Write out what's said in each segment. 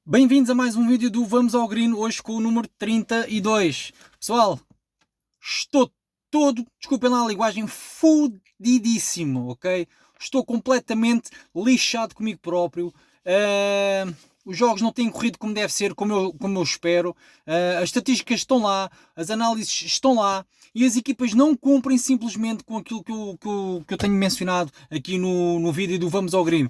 Bem-vindos a mais um vídeo do Vamos ao Green, hoje com o número 32. Pessoal, estou todo, desculpem lá a linguagem, fudidíssimo, ok? Estou completamente lixado comigo próprio. Os jogos não têm corrido como deve ser, como eu espero. As estatísticas estão lá, as análises estão lá e as equipas não cumprem simplesmente com aquilo que eu tenho mencionado aqui no vídeo do Vamos ao Green.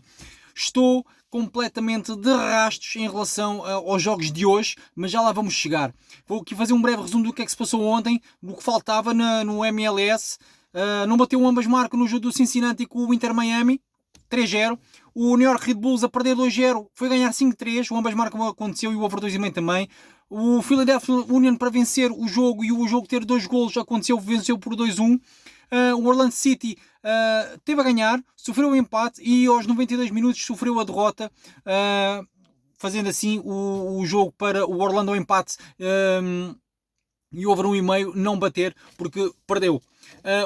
Estou completamente de rastos em relação aos jogos de hoje, mas já lá vamos chegar. Vou aqui fazer um breve resumo do que é que se passou ontem, do que faltava no MLS. Não bateu ambas marcas no jogo do Cincinnati com o Inter Miami, 3-0. O New York Red Bulls a perder 2-0 foi ganhar 5-3, o ambas marcas aconteceu e o over 2,5 também. O Philadelphia Union para vencer o jogo e o jogo ter 2 golos aconteceu, venceu por 2-1. O Orlando City teve a ganhar, sofreu o empate e aos 92 minutos sofreu a derrota, fazendo assim o jogo para o Orlando ao empate e over 1,5 não bater porque perdeu.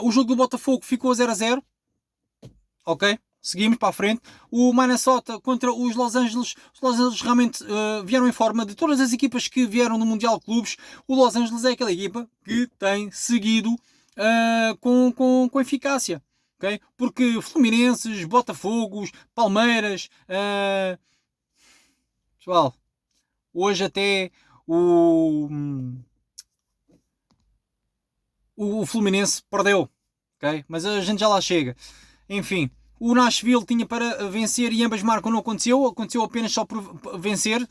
O jogo do Botafogo ficou 0-0, ok? Seguimos para a frente. O Minnesota contra os Los Angeles. Os Los Angeles realmente vieram em forma. De todas as equipas que vieram no Mundial Clubes, o Los Angeles é aquela equipa que tem seguido com eficácia. Okay? Porque Fluminenses, Botafogos, Palmeiras... pessoal, hoje até o Fluminense perdeu. Okay? Mas a gente já lá chega. Enfim, o Nashville tinha para vencer e ambas marcas não aconteceu. Aconteceu apenas só por vencer,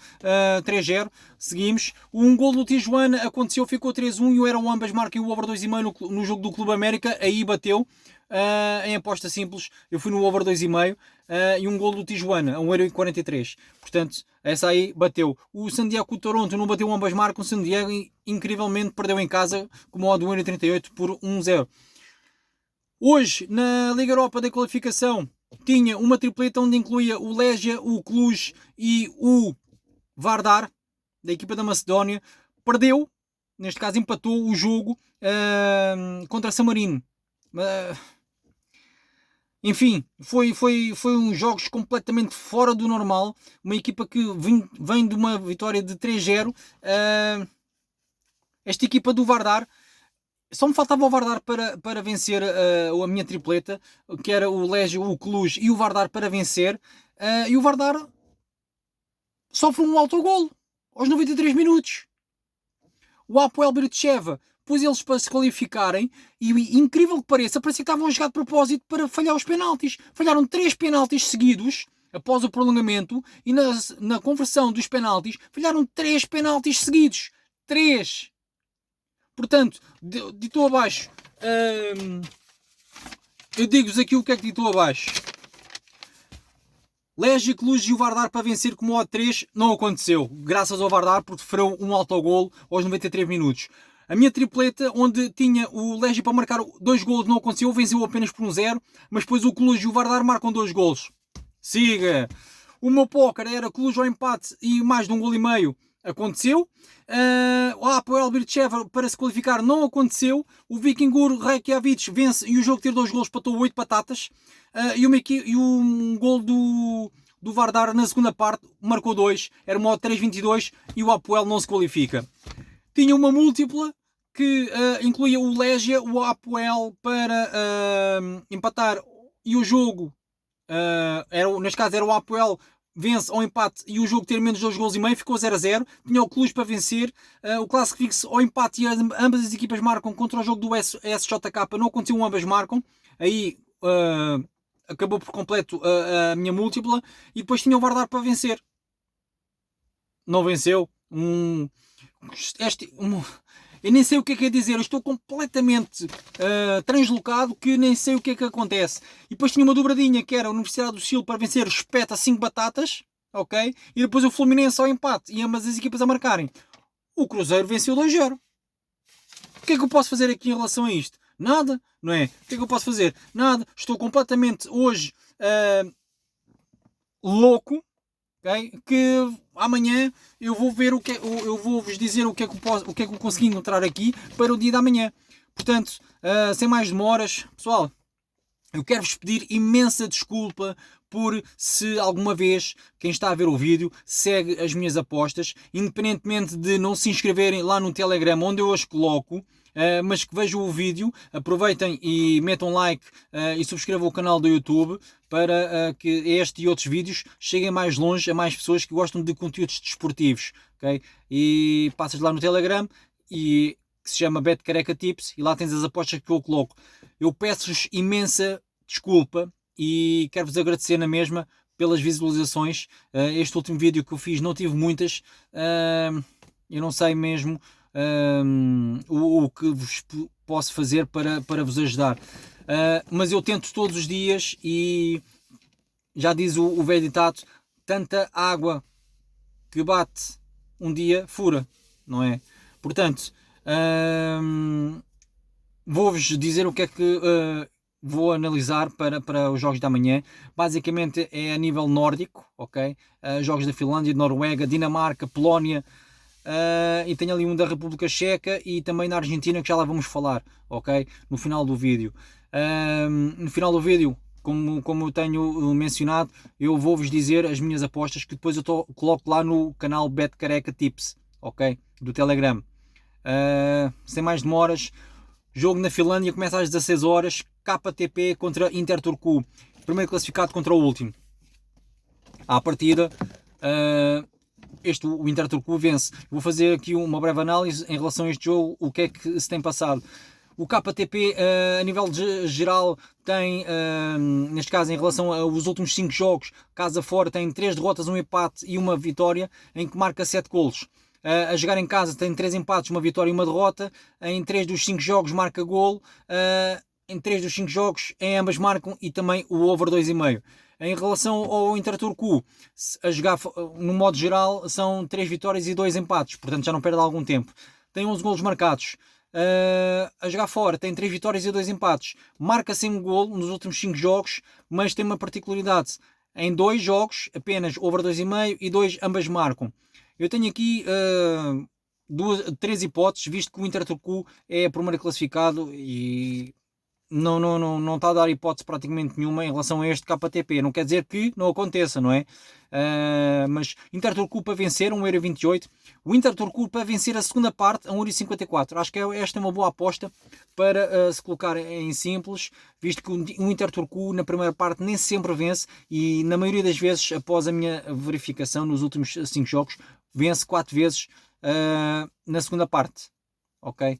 3-0. Seguimos. Um gol do Tijuana aconteceu, ficou 3-1 e eram ambas marcas e o over 2,5 no jogo do Clube América. Aí bateu. Em aposta simples, eu fui no over 2,5 e um gol do Tijuana a 1,43€. Portanto, essa aí bateu. O San Diego com o Toronto não bateu ambas marcas. O San Diego incrivelmente perdeu em casa com modo 1,38€ por 1-0. Hoje, na Liga Europa da qualificação, tinha uma tripleta onde incluía o Legia, o Cluj e o Vardar, da equipa da Macedónia. Perdeu, neste caso empatou o jogo contra San Marino. Enfim, foi uns jogos completamente fora do normal. Uma equipa que vem de uma vitória de 3-0. Esta equipa do Vardar, só me faltava o Vardar para vencer a minha tripleta, que era o Legia, o Cluj e o Vardar para vencer. E o Vardar sofre um autogolo aos 93 minutos. O Apoel Beersheva pôs eles para se qualificarem e, incrível que parecia que estavam a jogar de propósito para falhar os penaltis. Falharam 3 penaltis seguidos após o prolongamento e na conversão dos penaltis falharam 3 penaltis seguidos. 3! Portanto, ditou abaixo. Eu digo-vos aqui o que é que ditou abaixo. Legia, Cluj e o Vardar para vencer com modo 3 não aconteceu. Graças ao Vardar, porque sofreu um autogolo aos 93 minutos. A minha tripleta, onde tinha o Legia para marcar 2 golos, não aconteceu. Venceu apenas por 1-0. Mas depois o Cluj e o Vardar marcam 2 golos. Siga! O meu póquer era Cluj ao empate e mais de 1,5 gol. Aconteceu. O Apoel Beersheva para se qualificar não aconteceu. O Vikingur Reykjavik vence e o jogo ter 2 golos patou 8 batatas. E um gol do Vardar na segunda parte marcou 2. Era o modo 3-22 e o Apoel não se qualifica. Tinha uma múltipla que incluía o Legia, o Apoel para empatar e o jogo, neste caso era o Apoel vence ao empate e o jogo ter menos 2 gols e meio, ficou 0-0. Tinha o Cluj para vencer, o Classic Fix ao empate e ambas as equipas marcam contra o jogo do SJK, não aconteceu, ambas marcam. Aí acabou por completo a minha múltipla e depois tinha o Vardar para vencer. Não venceu. Eu nem sei o que é dizer, eu estou completamente translocado que nem sei o que é que acontece. E depois tinha uma dobradinha que era a Universidade do Chile para vencer espeta 5 batatas, ok? E depois o Fluminense ao empate e ambas as equipas a marcarem. O Cruzeiro venceu 2-0. O que é que eu posso fazer aqui em relação a isto? Nada, não é? O que é que eu posso fazer? Nada. Estou completamente hoje louco. Okay? Que amanhã eu vou ver eu vou vos dizer o que é que eu consegui encontrar aqui para o dia da manhã. Portanto, sem mais demoras, pessoal, eu quero vos pedir imensa desculpa por se alguma vez quem está a ver o vídeo segue as minhas apostas, independentemente de não se inscreverem lá no Telegram onde eu as coloco, mas que vejam o vídeo, aproveitem e metam like e subscrevam o canal do YouTube para que este e outros vídeos cheguem mais longe a mais pessoas que gostam de conteúdos desportivos, ok? E passas lá no Telegram e que se chama Bet Careca Tips e lá tens as apostas que eu coloco. Eu peço-vos imensa desculpa e quero-vos agradecer na mesma pelas visualizações. Este último vídeo que eu fiz não tive muitas, eu não sei mesmo o que vos posso fazer para vos ajudar, mas eu tento todos os dias e já diz o velho ditado, tanta água que bate um dia fura, não é? Portanto, vou-vos dizer o que é que vou analisar para os jogos da manhã. Basicamente é a nível nórdico, ok? Jogos da Finlândia, Noruega, Dinamarca, Polónia, e tenho ali um da República Checa e também da Argentina, que já lá vamos falar, ok? No final do vídeo. No final do vídeo, como eu tenho mencionado, eu vou-vos dizer as minhas apostas que depois eu coloco lá no canal Bet Careca Tips, ok? Do Telegram. Sem mais demoras, jogo na Finlândia começa às 16 horas, KTP contra Inter Turku, primeiro classificado contra o último. À partida, o Inter Turku vence. Vou fazer aqui uma breve análise em relação a este jogo, o que é que se tem passado. O KTP, a nível geral, tem, neste caso, em relação aos últimos 5 jogos, casa fora, tem 3 derrotas, um empate e uma vitória, em que marca 7 golos. A jogar em casa tem 3 empates, uma vitória e uma derrota. Em 3 dos 5 jogos marca golo. Em 3 dos 5 jogos em ambas marcam e também o over 2,5. Em relação ao Inter Turku, a jogar no modo geral são 3 vitórias e 2 empates, portanto já não perde algum tempo. Tem 11 golos marcados. A jogar fora tem 3 vitórias e 2 empates. Marca sem um golo nos últimos 5 jogos, mas tem uma particularidade. Em 2 jogos apenas over 2,5 e 2 ambas marcam. Eu tenho aqui 3 hipóteses, visto que o Inter Turku é o primeiro classificado e não está a dar hipótese praticamente nenhuma em relação a este KTP. Não quer dizer que não aconteça, não é? Mas Inter Turku para vencer 1,28€. O Inter Turku para vencer a segunda parte a 1,54€. Acho que esta é uma boa aposta para se colocar em simples, visto que o Inter Turku na primeira parte nem sempre vence e na maioria das vezes, após a minha verificação nos últimos 5 jogos, vence 4 vezes na segunda parte, ok?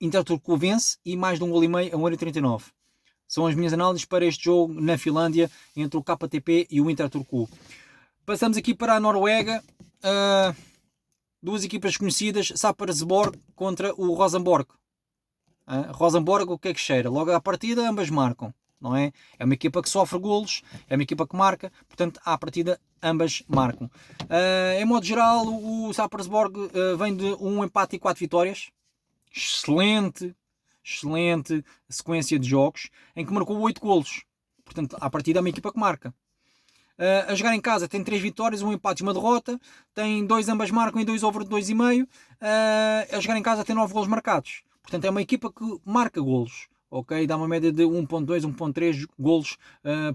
Inter Turku vence e mais de 1,5 a 1,39€. São as minhas análises para este jogo na Finlândia entre o KTP e o Inter Turku. Passamos aqui para a Noruega. Duas equipas conhecidas, Sarpsborg contra o Rosenborg. Rosenborg, o que é que cheira? Logo à partida ambas marcam, não é? É uma equipa que sofre golos, é uma equipa que marca, portanto à partida ambas marcam. Em modo geral, o Sarpsborg vem de um empate e 4 vitórias. Excelente sequência de jogos em que marcou 8 golos. Portanto, à partida é uma equipa que marca. A jogar em casa tem 3 vitórias, um empate e uma derrota. Tem 2 ambas marcam e 2 over 2,5. A jogar em casa tem 9 golos marcados. Portanto, é uma equipa que marca golos. Ok? Dá uma média de 1.2, 1.3 golos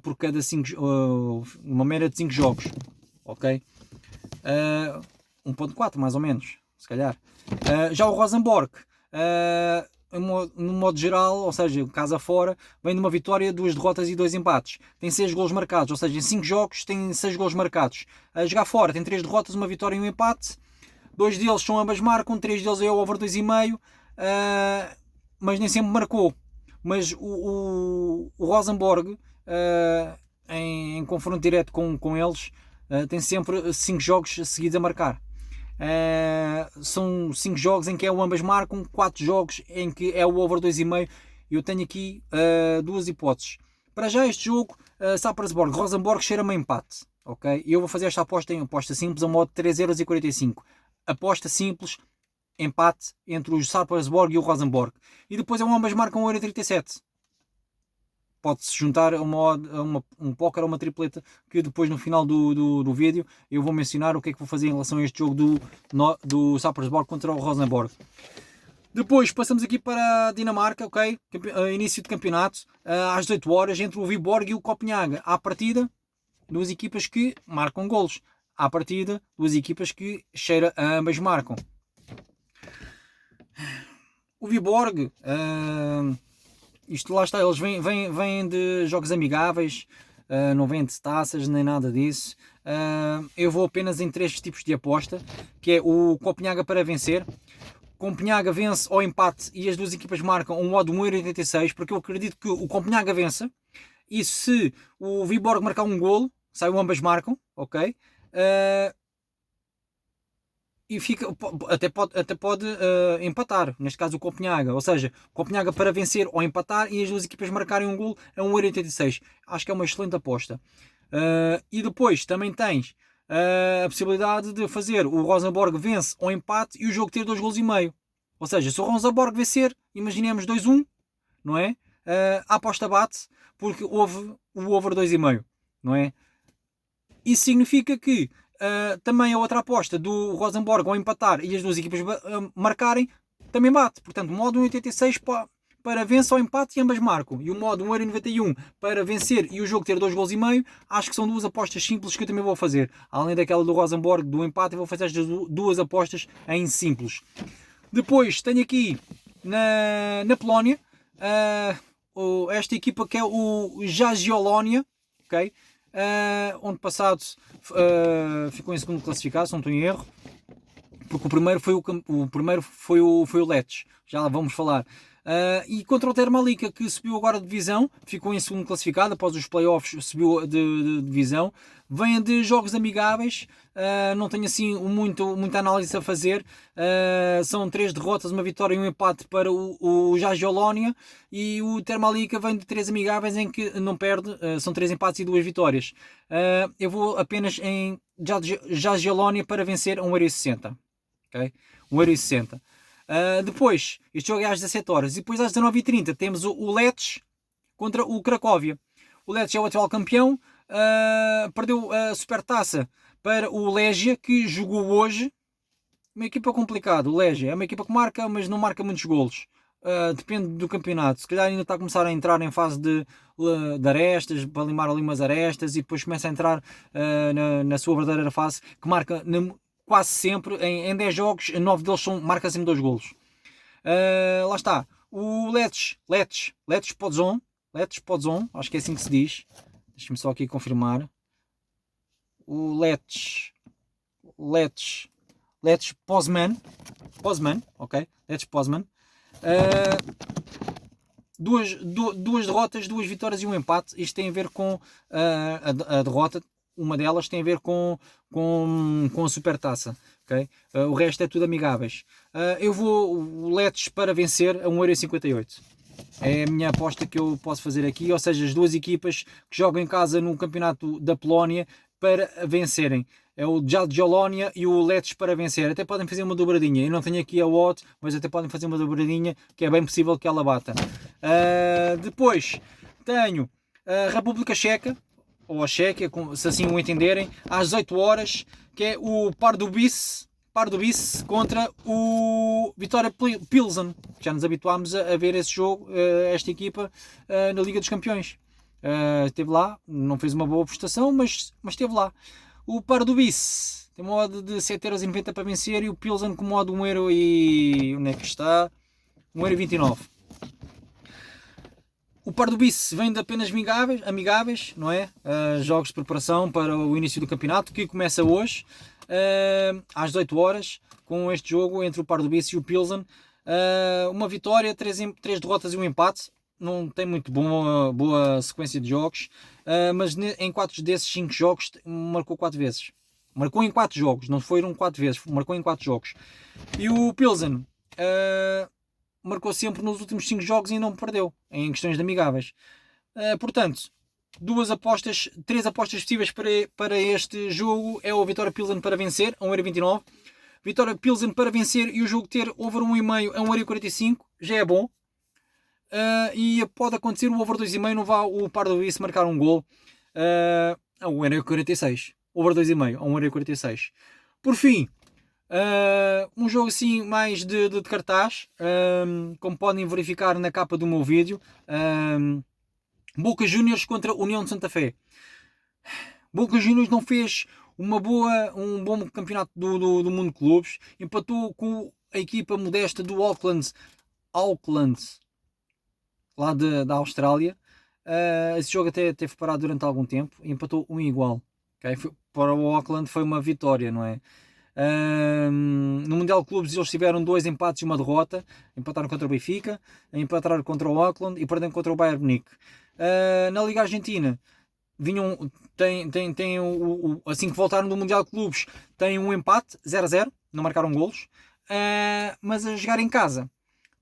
por cada 5, uma média de 5 jogos. Ok? 1.4 mais ou menos, se calhar. Já o Rosenborg, no modo geral, ou seja, casa fora, vem de uma vitória, 2 derrotas e 2 empates. Tem 6 golos marcados, ou seja, em 5 jogos tem 6 golos marcados. A jogar fora tem 3 derrotas, uma vitória e um empate. 2 deles são ambas marcam, 3 deles é o over 2,5, mas nem sempre marcou. Mas o Rosenborg, em confronto direto com eles, tem sempre 5 jogos seguidos a marcar. São 5 jogos em que é o ambas marcam, 4 jogos em que é o over 2,5. Eu tenho aqui 2 hipóteses. Para já este jogo, Sarpsborg, Rosenborg cheira-me a empate, ok? Eu vou fazer esta aposta em aposta simples a modo 3,45€. Aposta simples, empate entre o Sarpsborg e o Rosenborg. E depois é um ambas marcam 1,37€. Pode-se juntar a um póquer ou uma tripleta, que depois no final do vídeo eu vou mencionar o que é que vou fazer em relação a este jogo do Sarpsborg contra o Rosenborg. Depois passamos aqui para a Dinamarca, ok? Início de campeonato, às 18 horas, entre o Viborg e o Copenhaga. À partida, duas equipas que marcam golos. À partida, duas equipas que cheira a ambas marcam. O Viborg, isto lá está, eles vêm de jogos amigáveis, não vêm de taças nem nada disso. Eu vou apenas em 3 tipos de aposta, que é o Copenhaga para vencer. Copenhaga vence ao empate e as duas equipas marcam um odd de 1,86, porque eu acredito que o Copenhaga vença. E se o Viborg marcar um golo, saiam ambas marcam, ok? E fica, até pode empatar, neste caso o Copenhaga, ou seja, o Copenhaga para vencer ou empatar e as duas equipas marcarem um golo é 1,86. Acho que é uma excelente aposta. E depois também tens a possibilidade de fazer o Rosenborg vence ou empate e o jogo ter 2 golos e meio. Ou seja, se o Rosenborg vencer, imaginemos 2-1, não é? A aposta bate porque houve o over 2,5, não é? Isso significa que também a outra aposta do Rosenborg ao empatar e as duas equipas marcarem também bate. Portanto, modo 1,86 para vencer ao empate e ambas marcam. E o modo 1,91 para vencer e o jogo ter 2 gols e meio. Acho que são duas apostas simples que eu também vou fazer. Além daquela do Rosenborg do empate, eu vou fazer estas duas apostas em simples. Depois tenho aqui na Polónia esta equipa que é o Jagiellonia, ok? Onde passado ficou em segundo classificado, se não estou em erro, porque o primeiro foi o Lecce, já lá vamos falar. E contra o Termalica, que subiu agora de divisão, ficou em segundo classificado, após os playoffs subiu de divisão. Vêm de jogos amigáveis, não tenho assim muita análise a fazer. São 3 derrotas, uma vitória e um empate para o Jagiellonia, e o Termalica vem de 3 amigáveis em que não perde, são 3 empates e 2 vitórias. Eu vou apenas em Jagiellonia para vencer a 1,60€. Okay? 1,60€. Depois, este jogo é às 17 horas. E depois às 19h30 temos o Lecce contra o Cracóvia. O Lecce é o atual campeão. Perdeu a supertaça para o Legia, que jogou hoje. Uma equipa complicada. O Legia é uma equipa que marca, mas não marca muitos golos. Depende do campeonato. Se calhar ainda está a começar a entrar em fase de arestas, para limar ali umas arestas, e depois começa a entrar na sua verdadeira fase, que marca quase sempre, em 10 jogos, 9 deles marca sempre 2 golos. Lá está. O Lecce Podzon, acho que é assim que se diz. Deixa-me só aqui confirmar. O Lecce Poznan, ok? Lecce Poznan. Duas derrotas, 2 vitórias e um empate. Isto tem a ver com a derrota. Uma delas tem a ver com a supertaça, ok? O resto é tudo amigáveis. Eu vou o Lecce para vencer a 1,58€. É a minha aposta que eu posso fazer aqui, ou seja, as duas equipas que jogam em casa no campeonato da Polónia para vencerem. É o Jagiellonia e o Lecce para vencer. Até podem fazer uma dobradinha. Eu não tenho aqui a odd, mas até podem fazer uma dobradinha, que é bem possível que ela bata. Depois tenho a República Checa, ou a Chequia, se assim o entenderem, às 18 horas, que é o Pardubice contra o Vitória Pilsen. Já nos habituámos a ver esse jogo, esta equipa, na Liga dos Campeões. Esteve lá, não fez uma boa prestação, mas esteve lá. O Pardubice tem modo de 7,90€ para vencer, e o Pilsen com modo 1€ e... onde é que está? 1,29€. O Pardubice vem de apenas amigáveis, não é? Jogos de preparação para o início do campeonato, que começa hoje, às 18 horas, com este jogo entre o Pardubice e o Pilsen. Uma vitória, 3 derrotas e um empate. Não tem muito boa sequência de jogos, mas em 4 desses 5 jogos marcou 4 vezes. Marcou em 4 jogos, não foram 4 vezes, marcou em 4 jogos. E o Pilsen marcou sempre nos últimos 5 jogos e não perdeu em questões de amigáveis. Portanto, 3 apostas possíveis para este jogo é o Vitória Pilsen para vencer, a 1,29€. Vitória Pilsen para vencer e o jogo ter over 1,5 a 1,45€, já é bom. E pode acontecer o over 2,5, não vá o Pardubice marcar um gol a 1,46€. Over 2,5 a 1,46€. Por fim, Um jogo assim mais de cartaz, como podem verificar na capa do meu vídeo. Boca Juniors contra União de Santa Fé. Boca Juniors não fez um bom campeonato do mundo de clubes, empatou com a equipa modesta do Auckland lá da Austrália. Esse jogo até teve parado durante algum tempo e empatou um igual. Okay? Para o Auckland foi uma vitória, não é? No Mundial de Clubes eles tiveram 2 empates e uma derrota. Empataram contra o Benfica, empataram contra o Auckland e perderam contra o Bayern Munique. Na Liga Argentina assim que voltaram do Mundial de Clubes, têm um empate 0-0, não marcaram golos, mas a jogar em casa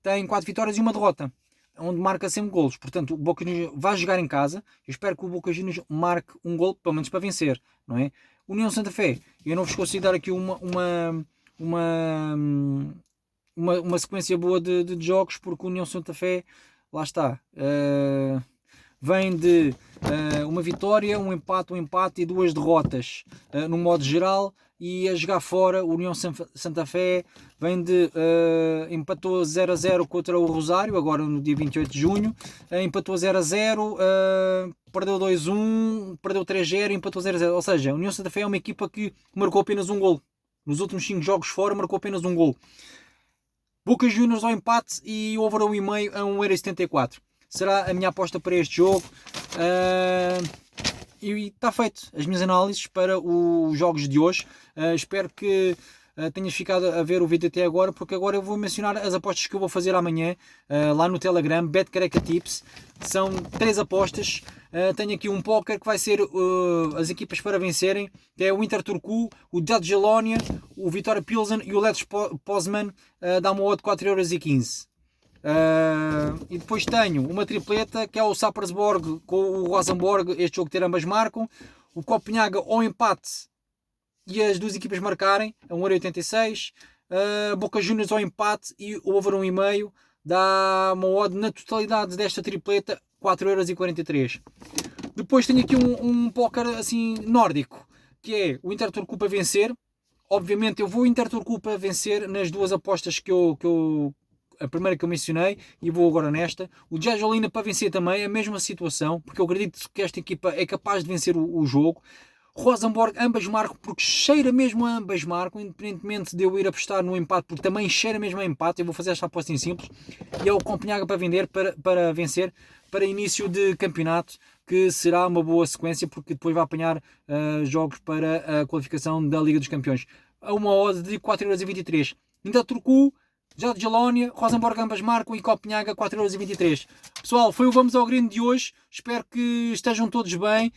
têm 4 vitórias e uma derrota, onde marca sempre golos. Portanto, o Boca Juniors vai jogar em casa. Eu espero que o Boca Juniors marque um gol, pelo menos para vencer, não é? União Santa Fé, eu não vos consigo dar aqui uma sequência boa de jogos, porque o União Santa Fé, lá está, vem de uma vitória, um empate e 2 derrotas no modo geral. E a jogar fora, o União Santa Fé vem de empatou 0-0 contra o Rosário, agora no dia 28 de junho, empatou 0-0, perdeu 2-1, perdeu 3-0 e empatou 0-0. Ou seja, a União Santa Fé é uma equipa que marcou apenas um gol. Nos últimos 5 jogos fora marcou apenas um gol. Boca Juniors ao empate e over 1,5 a 1,74€. Será a minha aposta para este jogo. E está feito as minhas análises para os jogos de hoje. Espero que tenhas ficado a ver o vídeo até agora, porque agora eu vou mencionar as apostas que eu vou fazer amanhã lá no Telegram, BetCareca Tips. São 3 apostas. Tenho aqui um póquer que vai ser as equipas para vencerem, que é o Inter Turku, o Jadjelonia, o Vitória Pilsen e o Lech Poznan. Dá uma odd de 4,15€. E depois tenho uma tripleta que é o Sappersborg com o Rosenborg. Este jogo ter ambas marcam, o Copenhaga ao empate e as duas equipas marcarem a 1,86€, Boca Juniors ao empate e o over 1,5 dá uma odd na totalidade desta tripleta 4,43€. Depois tenho aqui um póquer assim nórdico, que é o Inter Turku para vencer. Obviamente eu vou Inter Turku para vencer nas duas apostas que eu a primeira que eu mencionei, e vou agora nesta. O Jadjelonia para vencer também, a mesma situação, porque eu acredito que esta equipa é capaz de vencer o jogo. Rosenborg, ambas marcam, porque cheira mesmo a ambas marcam, independentemente de eu ir apostar no empate, porque também cheira mesmo a empate. Eu vou fazer esta aposta em simples. E é o Copenhaga para vencer, para início de campeonato, que será uma boa sequência, porque depois vai apanhar jogos para a qualificação da Liga dos Campeões. A uma odd de 4,23€. Ainda Turku, Jadjelonia, Rosenborg ambas marcam e Copenhaga 4,23€. Pessoal, foi o Vamos ao Green de hoje. Espero que estejam todos bem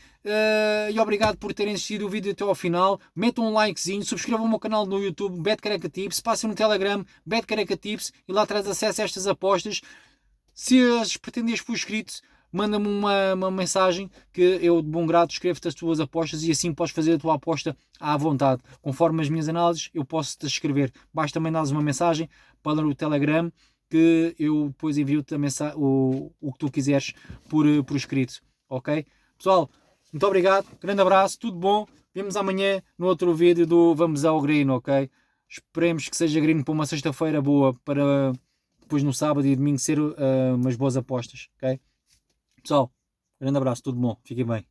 e obrigado por terem assistido o vídeo até ao final. Metam um likezinho, subscrevam o meu canal no YouTube, BetCareca Tips, passem no Telegram, BetCareca Tips, e lá traz acesso a estas apostas. Se as pretendias por escrito, manda-me uma mensagem que eu de bom grado escrevo-te as tuas apostas, e assim podes fazer a tua aposta à vontade. Conforme as minhas análises, eu posso-te escrever. Basta também dar uma mensagem para o Telegram, que eu depois envio-te o que tu quiseres por escrito. Ok? Pessoal, muito obrigado, grande abraço, tudo bom. Vemos amanhã no outro vídeo do Vamos ao Green, ok? Esperemos que seja green para uma sexta-feira boa, para depois no sábado e domingo ser umas boas apostas, ok? Pessoal, grande abraço, tudo bom, fiquem bem.